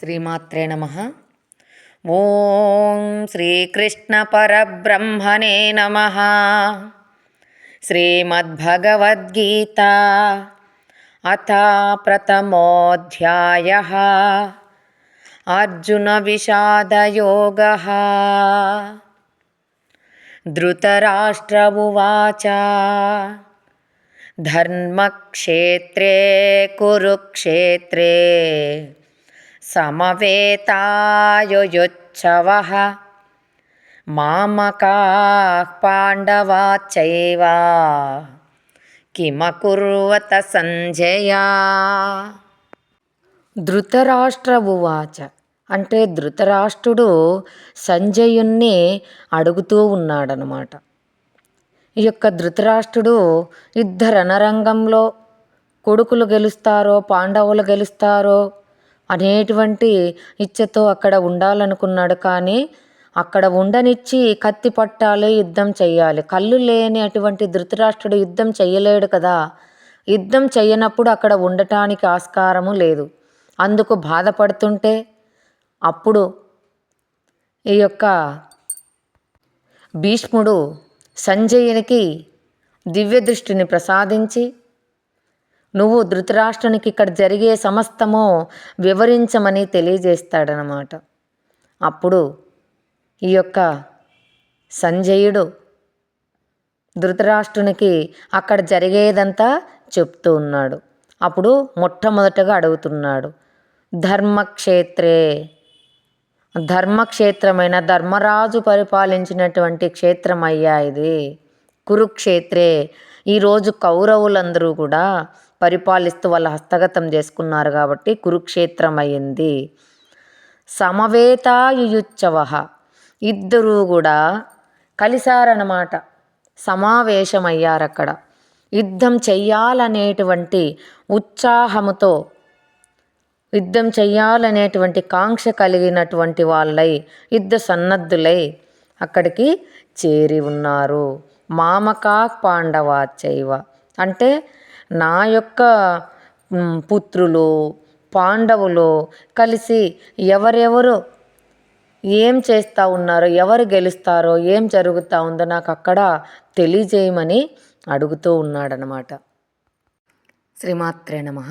శ్రీమాత్రే నమః. ఓం శ్రీకృష్ణ పరబ్రహ్మణే నమః. శ్రీమద్భగవద్గీత అథ ప్రథమోऽధ్యాయః. అర్జున విషాదయోగః. ధృతరాష్ట్ర ఉవాచ ధర్మక్షేత్రే కురుక్షేత్రే సమవేతాయుయుత్సవః మామకాః పాండవాశ్చైవ కిమకుర్వత సంజయ. ధృతరాష్ట్ర ఉవాచ అంటే ధృతరాష్ట్రుడు సంజయుణ్ణి అడుగుతూ ఉన్నాడనమాట. ఈ యొక్క ధృతరాష్ట్రుడు యుద్ధ రణరంగంలో కొడుకులు గెలుస్తారో పాండవులు గెలుస్తారో అనేటువంటి ఇచ్చతో అక్కడ ఉండాలనుకున్నాడు. కానీ అక్కడ ఉండనిచ్చి కత్తి పట్టాలి, యుద్ధం చెయ్యాలి. కళ్ళు లేని అటువంటి ధృతరాష్ట్రుడు యుద్ధం చెయ్యలేడు కదా. యుద్ధం చెయ్యనప్పుడు అక్కడ ఉండటానికి ఆస్కారము లేదు. అందుకు బాధపడుతుంటే అప్పుడు ఈ యొక్క భీష్ముడు సంజయునికి దివ్య దృష్టిని ప్రసాదించి, నువ్వు ధృతరాష్ట్రునికి ఇక్కడ జరిగే సమస్తము వివరించమని తెలియజేస్తాడనమాట. అప్పుడు ఈ యొక్క సంజయుడు ధృతరాష్ట్రునికి అక్కడ జరిగేదంతా చెప్తూ ఉన్నాడు. అప్పుడు మొట్టమొదటగా అడుగుతున్నాడు, ధర్మక్షేత్రే, ధర్మక్షేత్రమైన ధర్మరాజు పరిపాలించినటువంటి క్షేత్రం అయ్యా ఇది. కురుక్షేత్రే, ఈరోజు కౌరవులందరూ కూడా పరిపాలిస్తూ వాళ్ళ హస్తగతం చేసుకున్నారు కాబట్టి కురుక్షేత్రం అయ్యింది. సమవేతాయుయుత్సవః, ఇద్దరూ కూడా కలిశారన్నమాట, సమావేశమయ్యారు అక్కడ. యుద్ధం చెయ్యాలనేటువంటి ఉత్సాహముతో, యుద్ధం చెయ్యాలనేటువంటి కాంక్ష కలిగినటువంటి వాళ్ళై, యుద్ధ సన్నద్ధులై అక్కడికి చేరి ఉన్నారు. మామకా పాండవాశ్చైవ అంటే నా యొక్క పుత్రులు పాండవులు కలిసి ఎవరెవరు ఏం చేస్తూ ఉన్నారో, ఎవరు గెలుస్తారో, ఏం జరుగుతూ ఉందో నాకు అక్కడ తెలియజేయమని అడుగుతూ ఉన్నాడనమాట. శ్రీమాత్రే నమః.